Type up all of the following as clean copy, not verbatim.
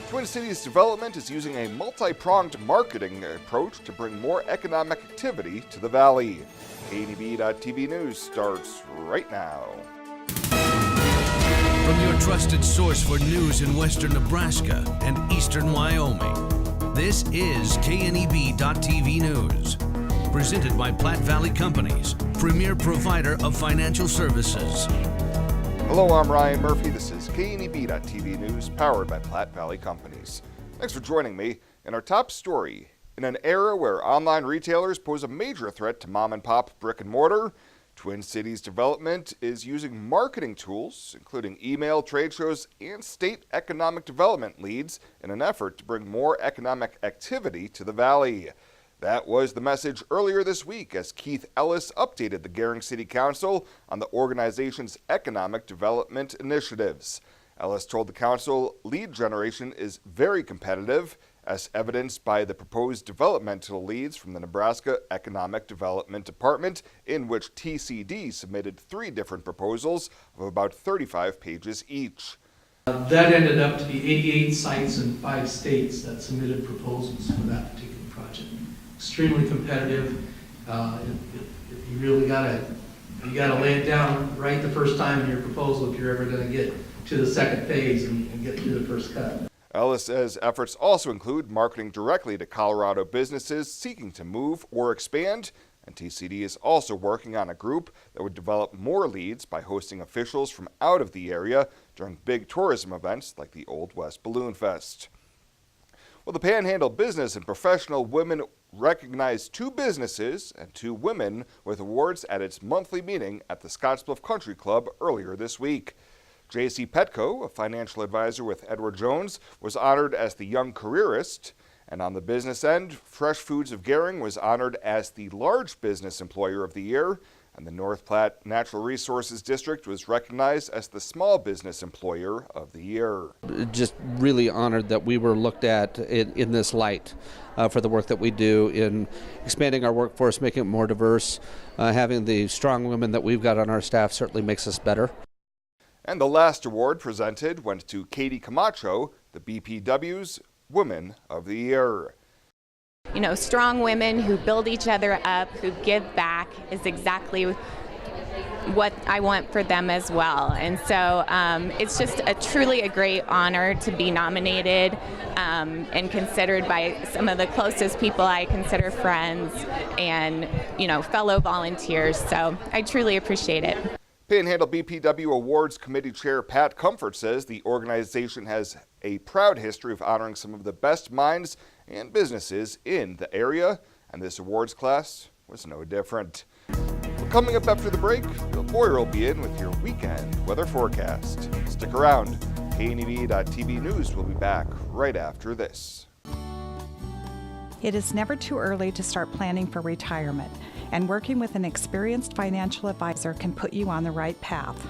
Twin Cities Development is using a multi-pronged marketing approach to bring more economic activity to the valley. KNEB.TV News starts right now. From your trusted source for news in western Nebraska and eastern Wyoming, this is KNEB.TV News. Presented by Platte Valley Companies, premier provider of financial services. Hello, I'm Ryan Murphy. This is KNEB.TV News, powered by Platte Valley Companies. Thanks for joining me. In our top story, in an era where online retailers pose a major threat to mom-and-pop brick and mortar, Twin Cities Development is using marketing tools, including email, trade shows, and state economic development leads in an effort to bring more economic activity to the valley. That was the message earlier this week as Keith Ellis updated the Gering City Council on the organization's economic development initiatives. Ellis told the council lead generation is very competitive, as evidenced by the proposed developmental leads from the Nebraska Economic Development Department, in which TCD submitted 3 different proposals of about 35 pages each. That ended up to be 88 sites in 5 states that submitted proposals for that particular project. Extremely competitive. You really gotta lay it down right the first time in your proposal if you're ever going to get to the second phase and get through the first cut. Ellis says efforts also include marketing directly to Colorado businesses seeking to move or expand, and TCD is also working on a group that would develop more leads by hosting officials from out of the area during big tourism events like the Old West Balloon Fest. Well, the Panhandle Business and Professional Women recognized 2 businesses and 2 women with awards at its monthly meeting at the Scottsbluff Country Club earlier this week. J.C. Petco, a financial advisor with Edward Jones, was honored as the Young Careerist. And on the business end, Fresh Foods of Gering was honored as the Large Business Employer of the Year, and the North Platte Natural Resources District was recognized as the Small Business Employer of the Year. Just really honored that we were looked at in this light for the work that we do in expanding our workforce, making it more diverse. Having the strong women that we've got on our staff certainly makes us better. And the last award presented went to Katie Camacho, the BPW's Woman of the Year. You know, strong women who build each other up, who give back is exactly what I want for them as well. And so it's just truly a great honor to be nominated and considered by some of the closest people I consider friends and, you know, fellow volunteers. So I truly appreciate it. Panhandle BPW Awards Committee Chair Pat Comfort says the organization has a proud history of honoring some of the best minds and businesses in the area, and this awards class was no different. Well, coming up after the break, Bill Boyer will be in with your weekend weather forecast. Stick around. KNEB.TV News will be back right after this. It is never too early to start planning for retirement, and working with an experienced financial advisor can put you on the right path.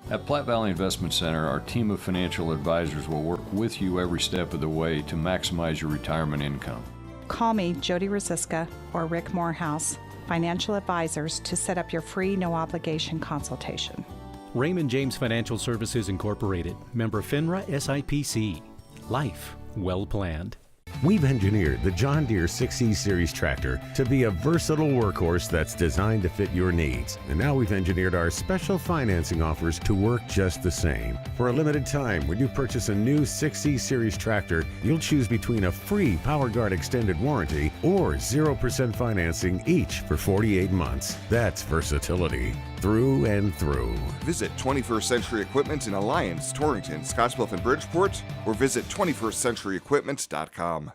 At Platte Valley Investment Center, our team of financial advisors will work with you every step of the way to maximize your retirement income. Call me, Jody Rosiska, or Rick Morehouse, financial advisors, to set up your free, no-obligation consultation. Raymond James Financial Services Incorporated, member FINRA SIPC. Life well planned. We've engineered the John Deere 6E Series tractor to be a versatile workhorse that's designed to fit your needs. And now we've engineered our special financing offers to work just the same. For a limited time, when you purchase a new 6E Series tractor, you'll choose between a free PowerGuard extended warranty or 0% financing each for 48 months. That's versatility through and through. Visit 21st Century Equipment in Alliance, Torrington, Scottsbluff, and Bridgeport, or visit 21stcenturyequipment.com.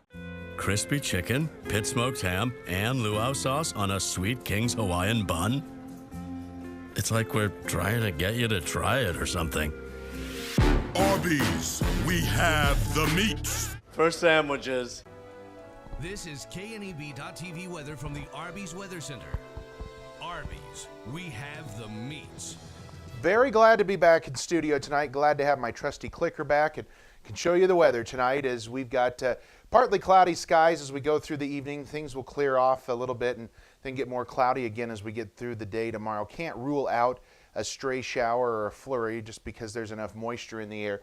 Crispy chicken, pit smoked ham, and luau sauce on a Sweet King's Hawaiian bun? It's like we're trying to get you to try it or something. Arby's, we have the meats. For sandwiches. This is KNEB.TV weather from the Arby's Weather Center. Arby's, we have the meats. Very glad to be back in studio tonight. Glad to have my trusty clicker back and can show you the weather tonight as we've got partly cloudy skies as we go through the evening. Things will clear off a little bit and then get more cloudy again as we get through the day tomorrow. Can't rule out a stray shower or a flurry just because there's enough moisture in the air.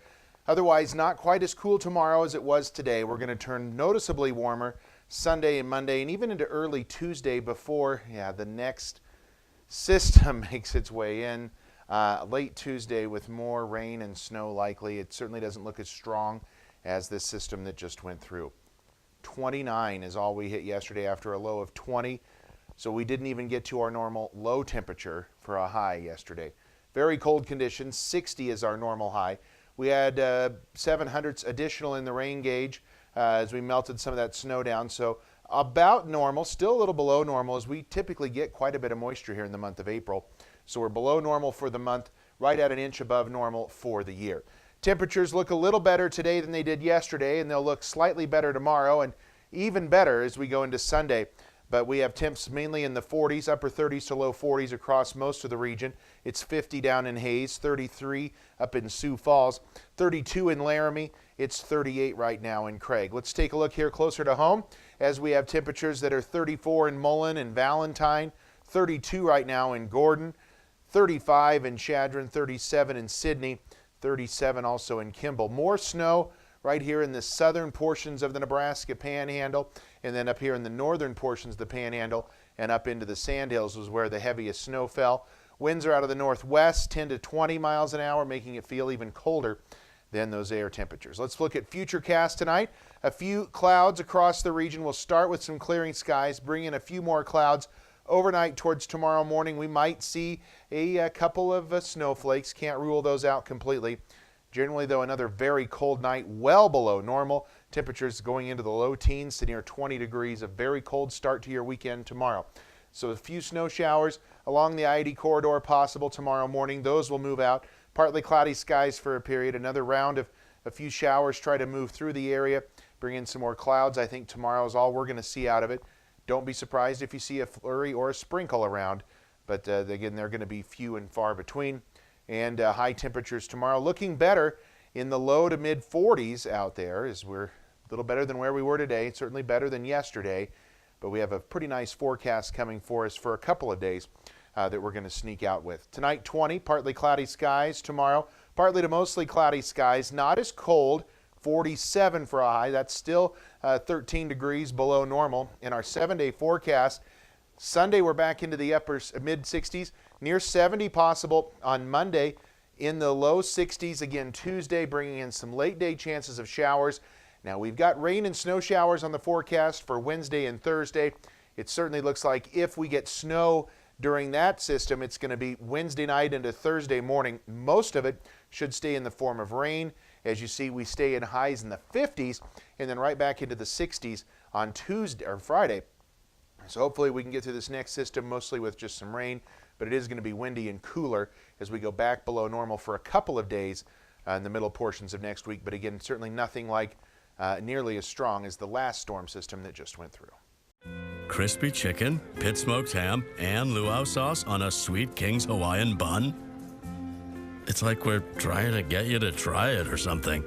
Otherwise, not quite as cool tomorrow as it was today. We're going to turn noticeably warmer Sunday and Monday and even into early Tuesday before the next system makes its way in. Late Tuesday with more rain and snow likely. It certainly doesn't look as strong as this system that just went through. 29 is all we hit yesterday after a low of 20. So we didn't even get to our normal low temperature for a high yesterday. Very cold conditions. 60 is our normal high. We had 700ths additional in the rain gauge as we melted some of that snow down. So about normal, still a little below normal, as we typically get quite a bit of moisture here in the month of April. So we're below normal for the month, right at an inch above normal for the year. Temperatures look a little better today than they did yesterday, and they'll look slightly better tomorrow and even better as we go into Sunday. But we have temps mainly in the 40s, upper 30s to low 40s across most of the region. It's 50 down in Hayes, 33 up in Sioux Falls, 32 in Laramie. It's 38 right now in Craig. Let's take a look here closer to home as we have temperatures that are 34 in Mullen and Valentine, 32 right now in Gordon, 35 in Chadron, 37 in Sidney, 37 also in Kimball. More snow right here in the southern portions of the Nebraska Panhandle, and then up here in the northern portions of the Panhandle and up into the Sandhills was where the heaviest snow fell. Winds are out of the northwest, 10 to 20 miles an hour, making it feel even colder than those air temperatures. Let's look at futurecast tonight. A few clouds across the region. We'll start with some clearing skies, bring in a few more clouds overnight towards tomorrow morning. We might see a couple of snowflakes. Can't rule those out completely. Generally, though, another very cold night, well below normal. Temperatures going into the low teens to near 20 degrees. A very cold start to your weekend tomorrow. So a few snow showers along the I-80 corridor possible tomorrow morning. Those will move out. Partly cloudy skies for a period. Another round of a few showers try to move through the area. Bring in some more clouds. I think tomorrow is all we're going to see out of it. Don't be surprised if you see a flurry or a sprinkle around. But again, they're going to be few and far between. And high temperatures tomorrow looking better in the low to mid 40s out there, as we're a little better than where we were today, certainly better than yesterday. But we have a pretty nice forecast coming for us for a couple of days that we're going to sneak out with. Tonight, 20, partly cloudy skies. Tomorrow, partly to mostly cloudy skies. Not as cold, 47 for a high. That's still 13 degrees below normal in our 7-day forecast. Sunday, we're back into the upper mid 60s, near 70 possible on Monday, in the low 60s again Tuesday, bringing in some late day chances of showers. Now, we've got rain and snow showers on the forecast for Wednesday and Thursday. It certainly looks like if we get snow during that system, it's going to be Wednesday night into Thursday morning. Most of it should stay in the form of rain. As you see, we stay in highs in the 50s and then right back into the 60s on Tuesday or Friday. So hopefully we can get through this next system mostly with just some rain, but it is going to be windy and cooler as we go back below normal for a couple of days in the middle portions of next week. But again, certainly nothing like nearly as strong as the last storm system that just went through. Crispy chicken, pit smoked ham, and luau sauce on a Sweet King's Hawaiian bun? It's like we're trying to get you to try it or something.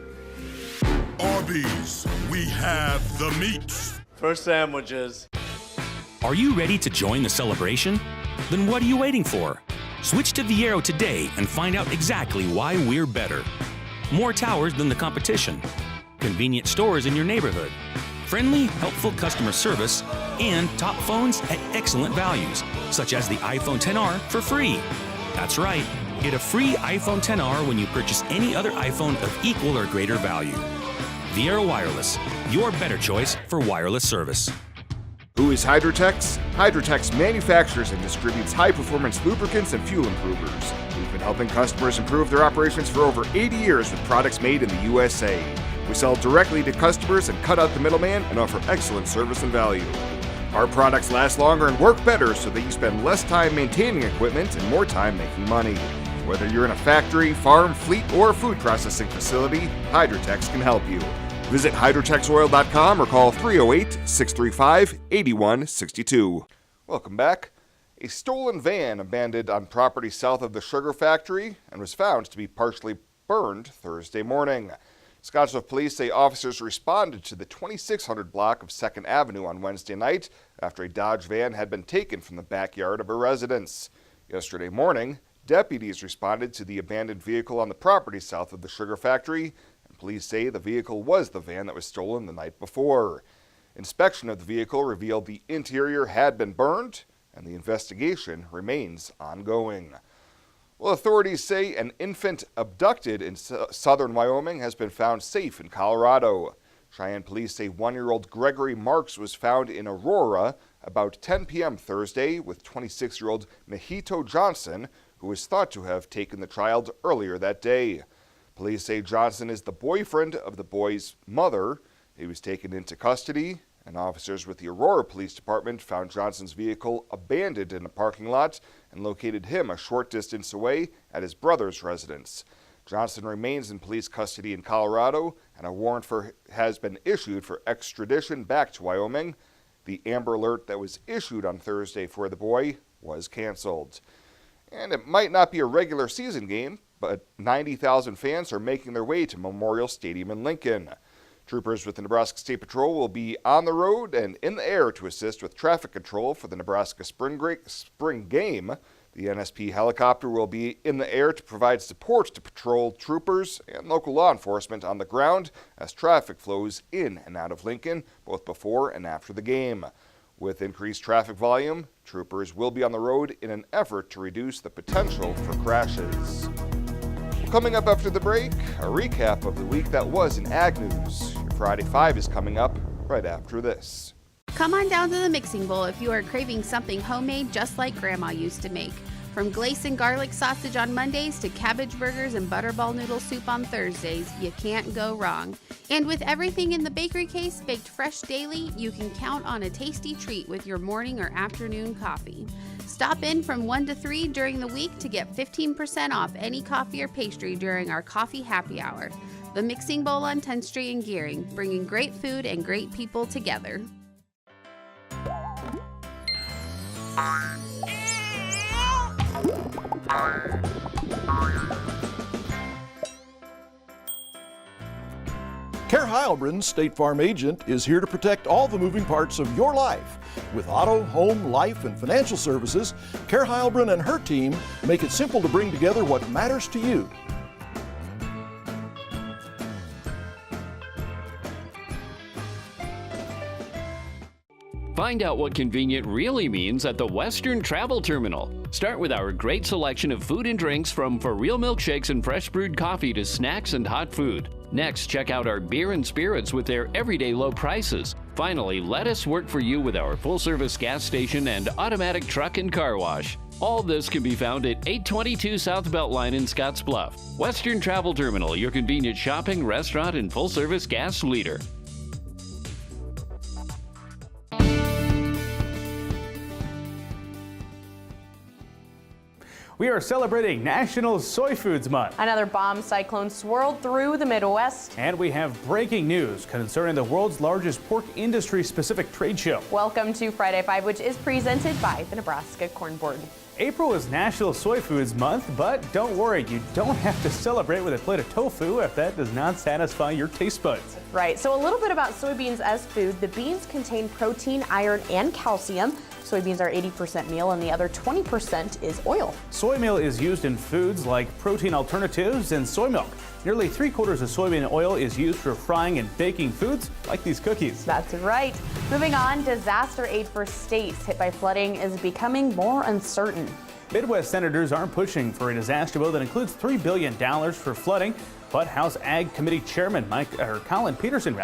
Arby's, we have the meats. For sandwiches. Are you ready to join the celebration? Then what are you waiting for? Switch to Viero today and find out exactly why we're better. More towers than the competition. Convenient stores in your neighborhood. Friendly, helpful customer service. And top phones at excellent values, such as the iPhone XR for free. That's right. Get a free iPhone XR when you purchase any other iPhone of equal or greater value. Viero Wireless, your better choice for wireless service. Who is Hydrotex? Hydrotex manufactures and distributes high-performance lubricants and fuel improvers. We've been helping customers improve their operations for over 80 years with products made in the USA. We sell directly to customers and cut out the middleman and offer excellent service and value. Our products last longer and work better so that you spend less time maintaining equipment and more time making money. Whether you're in a factory, farm, fleet, or food processing facility, Hydrotex can help you. Visit hydrotexoil.com or call 308-635-8162. Welcome back. A stolen van abandoned on property south of the sugar factory and was found to be partially burned Thursday morning. Scottsbluff police say officers responded to the 2600 block of 2nd Avenue on Wednesday night after a Dodge van had been taken from the backyard of a residence. Yesterday morning, deputies responded to the abandoned vehicle on the property south of the sugar factory Police say the vehicle was the van that was stolen the night before. Inspection of the vehicle revealed the interior had been burned, and the investigation remains ongoing. Well, authorities say an infant abducted in southern Wyoming has been found safe in Colorado. Cheyenne police say 1-year-old Gregory Marks was found in Aurora about 10 p.m. Thursday with 26-year-old Mahito Johnson, who was thought to have taken the child earlier that day. Police say Johnson is the boyfriend of the boy's mother. He was taken into custody, and officers with the Aurora Police Department found Johnson's vehicle abandoned in a parking lot and located him a short distance away at his brother's residence. Johnson remains in police custody in Colorado, and a warrant has been issued for extradition back to Wyoming. The Amber Alert that was issued on Thursday for the boy was canceled. And it might not be a regular season game, but 90,000 fans are making their way to Memorial Stadium in Lincoln. Troopers with the Nebraska State Patrol will be on the road and in the air to assist with traffic control for the Nebraska spring game. The NSP helicopter will be in the air to provide support to patrol troopers and local law enforcement on the ground as traffic flows in and out of Lincoln, both before and after the game. With increased traffic volume, troopers will be on the road in an effort to reduce the potential for crashes. Coming up after the break, a recap of the week that was in Ag News. Your Friday 5 is coming up right after this. Come on down to the mixing bowl if you are craving something homemade just like Grandma used to make. From glace and garlic sausage on Mondays to cabbage burgers and butterball noodle soup on Thursdays, you can't go wrong. And with everything in the bakery case baked fresh daily, you can count on a tasty treat with your morning or afternoon coffee. Stop in from 1 to 3 during the week to get 15% off any coffee or pastry during our coffee happy hour. The Mixing Bowl on 10th Street in Gering, bringing great food and great people together. Care Heilbrunn, State Farm agent, is here to protect all the moving parts of your life. With auto, home, life, and financial services, Care Heilbrunn and her team make it simple to bring together what matters to you. Find out what convenient really means at the Western Travel Terminal. Start with our great selection of food and drinks, from for real milkshakes and fresh brewed coffee to snacks and hot food. Next, check out our beer and spirits with their everyday low prices. Finally, let us work for you with our full-service gas station and automatic truck and car wash. All this can be found at 822 South Beltline in Scottsbluff. Western Travel Terminal, your convenient shopping, restaurant, and full-service gas leader. We are celebrating National Soy Foods Month. Another bomb cyclone swirled through the Midwest. And we have breaking news concerning the world's largest pork industry-specific trade show. Welcome to Friday 5, which is presented by the Nebraska Corn Board. April is National Soy Foods Month, but don't worry, you don't have to celebrate with a plate of tofu if that does not satisfy your taste buds. Right, so a little bit about soybeans as food. The beans contain protein, iron, and calcium. Soybeans are 80% meal and the other 20% is oil. Soy meal is used in foods like protein alternatives and soy milk. Nearly 3/4 of soybean oil is used for frying and baking foods like these cookies. That's right. Moving on, disaster aid for states hit by flooding is becoming more uncertain. Midwest senators are pushing for a disaster bill that includes $3 billion for flooding. But House Ag Committee Chairman Colin Peterson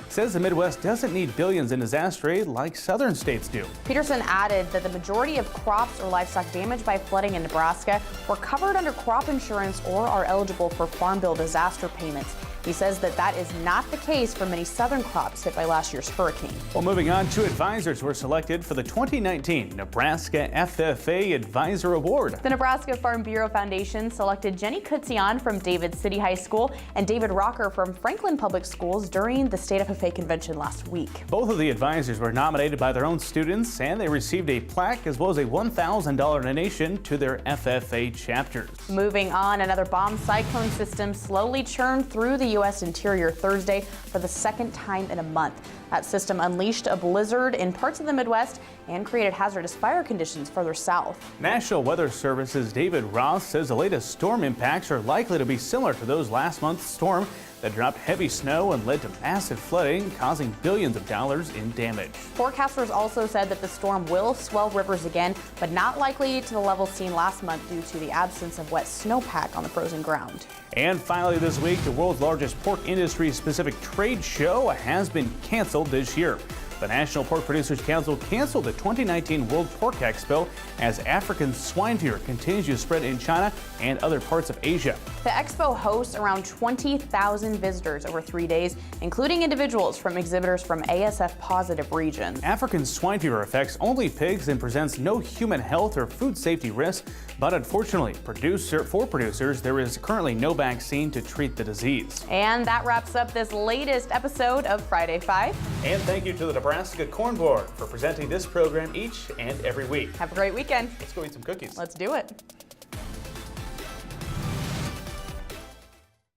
says the Midwest doesn't need billions in disaster aid like southern states do. Peterson added that the majority of crops or livestock damaged by flooding in Nebraska were covered under crop insurance or are eligible for Farm Bill disaster payments. He says that that is not the case for many southern crops hit by last year's hurricane. Well, moving on, 2 advisors were selected for the 2019 Nebraska FFA Advisor Award. The Nebraska Farm Bureau Foundation selected Jenny Kutzian from David City High School and David Rocker from Franklin Public Schools during the State FFA convention last week. Both of the advisors were nominated by their own students, and they received a plaque as well as a $1,000 donation to their FFA chapters. Moving on, another bomb cyclone system slowly churned through the U.S. interior Thursday for the second time in a month. That system unleashed a blizzard in parts of the Midwest and created hazardous fire conditions further south. National Weather Service's David Ross says the latest storm impacts are likely to be similar to those last month's storm that dropped heavy snow and led to massive flooding, causing billions of dollars in damage. Forecasters also said that the storm will swell rivers again, but not likely to the level seen last month due to the absence of wet snowpack on the frozen ground. And finally this week, the world's largest pork industry-specific trade show has been canceled this year. The National Pork Producers Council canceled the 2019 World Pork Expo as African swine fever continues to spread in China and other parts of Asia. The expo hosts around 20,000 visitors over 3 days, including individuals from exhibitors from ASF-positive regions. African swine fever affects only pigs and presents no human health or food safety risks, but unfortunately, for producers, there is currently no vaccine to treat the disease. And that wraps up this latest episode of Friday 5. And thank you to the Nebraska Corn Board for presenting this program each and every week. Have a great weekend. Let's go eat some cookies. Let's do it.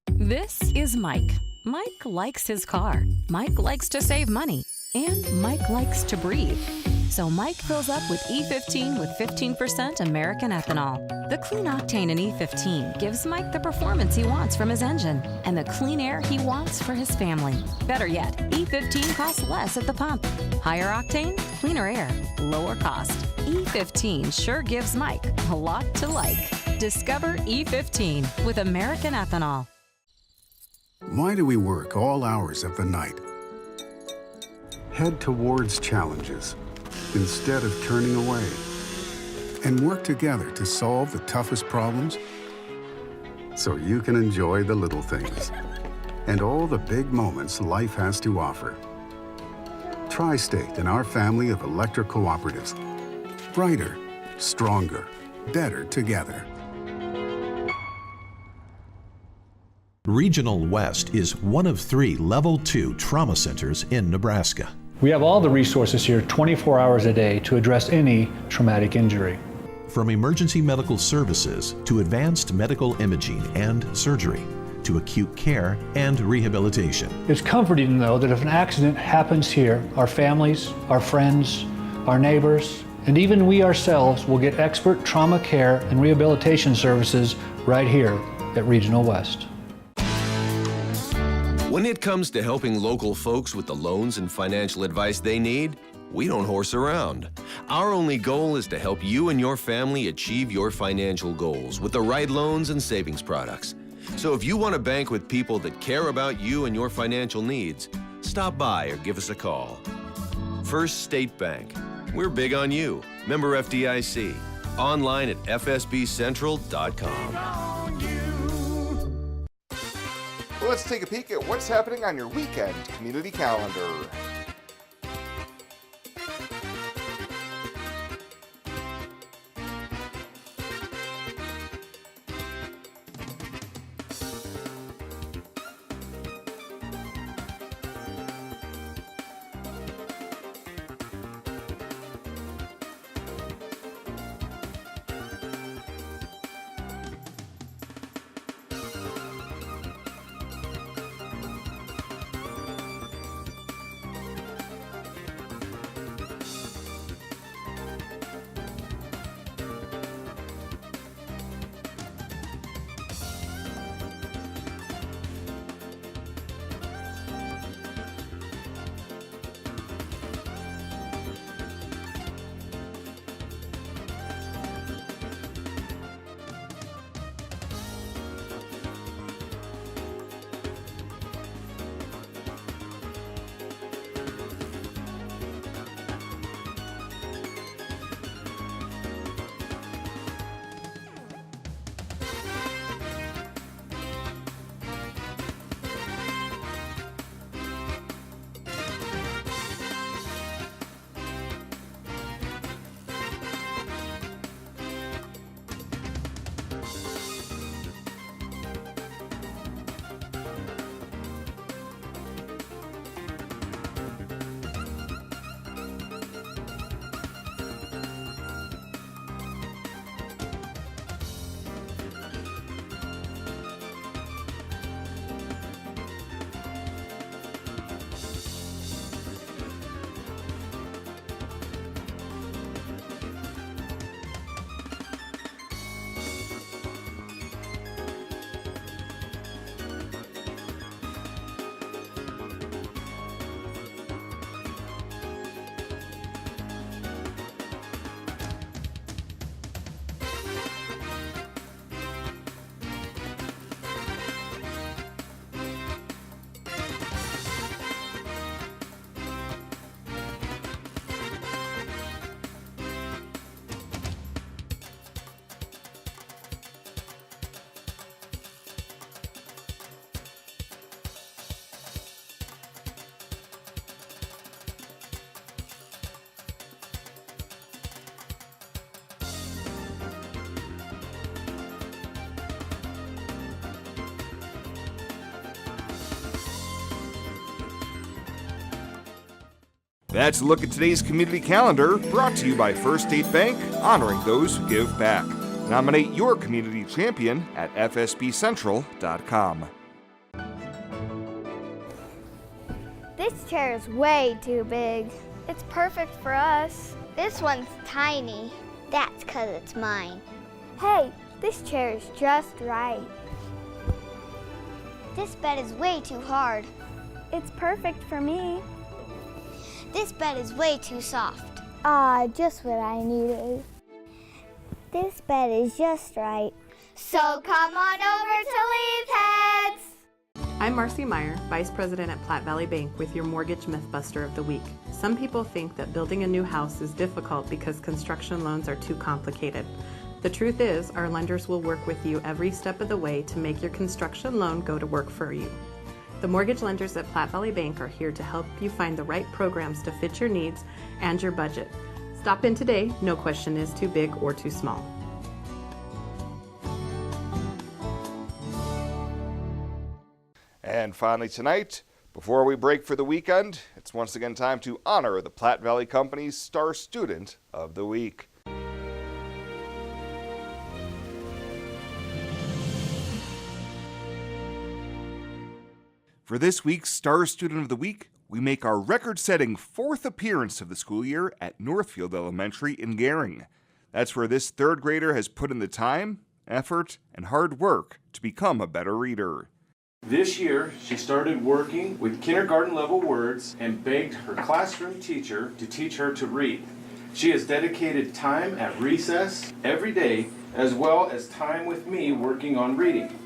This is Mike. Mike likes his car. Mike likes to save money. And Mike likes to breathe. So Mike fills up with E15 with 15% American ethanol. The clean octane in E15 gives Mike the performance he wants from his engine and the clean air he wants for his family. Better yet, E15 costs less at the pump. Higher octane, cleaner air, lower cost. E15 sure gives Mike a lot to like. Discover E15 with American ethanol. Why do we work all hours of the night? Head towards challenges instead of turning away, and work together to solve the toughest problems so you can enjoy the little things and all the big moments life has to offer. Tri-State and our family of electric cooperatives. Brighter, stronger, better together. Regional West is one of 3 Level 2 trauma centers in Nebraska. We have all the resources here 24 hours a day to address any traumatic injury. From emergency medical services to advanced medical imaging and surgery to acute care and rehabilitation. It's comforting, though, that if an accident happens here, our families, our friends, our neighbors, and even we ourselves will get expert trauma care and rehabilitation services right here at Regional West. When it comes to helping local folks with the loans and financial advice they need, we don't horse around. Our only goal is to help you and your family achieve your financial goals with the right loans and savings products. So if you want to bank with people that care about you and your financial needs, stop by or give us a call. First State Bank. We're big on you. Member FDIC. Online at fsbcentral.com. Well, let's take a peek at what's happening on your weekend community calendar. That's a look at today's community calendar, brought to you by First State Bank, honoring those who give back. Nominate your community champion at fsbcentral.com. This chair is way too big. It's perfect for us. This one's tiny. That's 'cause it's mine. Hey, this chair is just right. This bed is way too hard. It's perfect for me. This bed is way too soft. Just what I needed. This bed is just right. So come on over to Leeds Heads. I'm Marcy Meyer, Vice President at Platte Valley Bank with your Mortgage Mythbuster of the Week. Some people think that building a new house is difficult because construction loans are too complicated. The truth is, our lenders will work with you every step of the way to make your construction loan go to work for you. The mortgage lenders at Platte Valley Bank are here to help you find the right programs to fit your needs and your budget. Stop in today. No question is too big or too small. And finally tonight, before we break for the weekend, it's once again time to honor the Platte Valley Company's Star Student of the Week. For this week's Star Student of the Week, we make our record-setting 4th appearance of the school year at Northfield Elementary in Gering. That's where this 3rd grader has put in the time, effort, and hard work to become a better reader. This year, she started working with kindergarten-level words and begged her classroom teacher to teach her to read. She has dedicated time at recess every day, as well as time with me working on reading.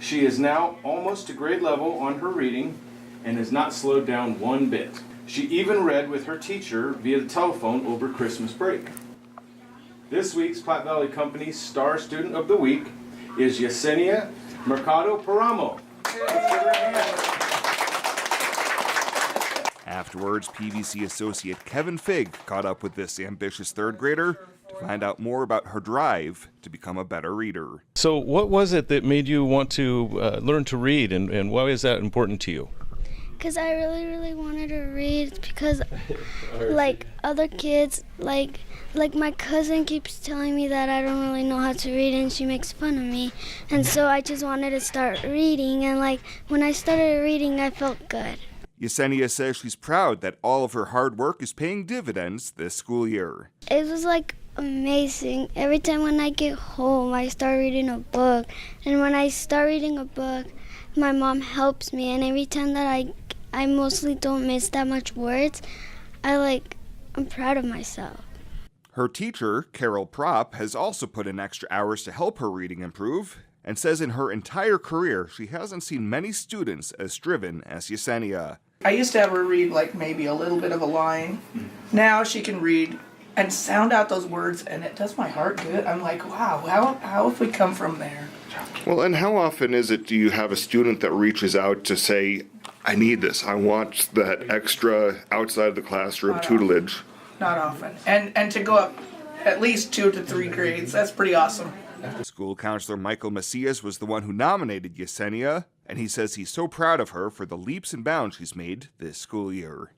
She is now almost to grade level on her reading and has not slowed down one bit. She even read with her teacher via the telephone over Christmas break. This week's Platte Valley Company's Star Student of the Week is Yesenia Mercado Paramo. Afterwards, PVC associate Kevin Figg caught up with this ambitious 3rd grader to find out more about her drive to become a better reader. So what was it that made you want to learn to read, and why is that important to you? Because I really wanted to read, because like other kids, like my cousin keeps telling me that I don't really know how to read and she makes fun of me. And so I just wanted to start reading, and like when I started reading, I felt good. Yesenia says she's proud that all of her hard work is paying dividends this school year. It was like amazing. Every time when I get home, I start reading a book. And when I start reading a book, my mom helps me, and every time that I mostly don't miss that much words, I'm proud of myself. Her teacher, Carol Propp, has also put in extra hours to help her reading improve, and says in her entire career she hasn't seen many students as driven as Yesenia. I used to have her read like maybe a little bit of a line. Now she can read and sound out those words, and it does my heart good. I'm like, wow, how have we come from there? Well, and how often do you have a student that reaches out to say, I need this, I want that extra outside of the classroom tutelage? Not often. And to go up at least 2 to 3 grades, that's pretty awesome. School counselor Michael Macias was the one who nominated Yesenia, and he says he's so proud of her for the leaps and bounds she's made this school year.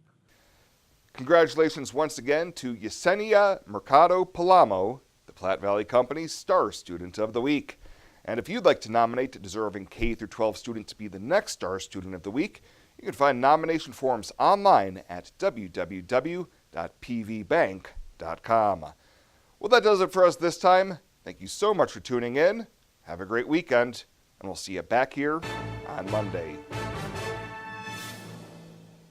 Congratulations once again to Yesenia Mercado Palamo, the Platte Valley Company's Star Student of the Week. And if you'd like to nominate a deserving K-12 student to be the next Star Student of the Week, you can find nomination forms online at www.pvbank.com. Well, that does it for us this time. Thank you so much for tuning in. Have a great weekend, and we'll see you back here on Monday.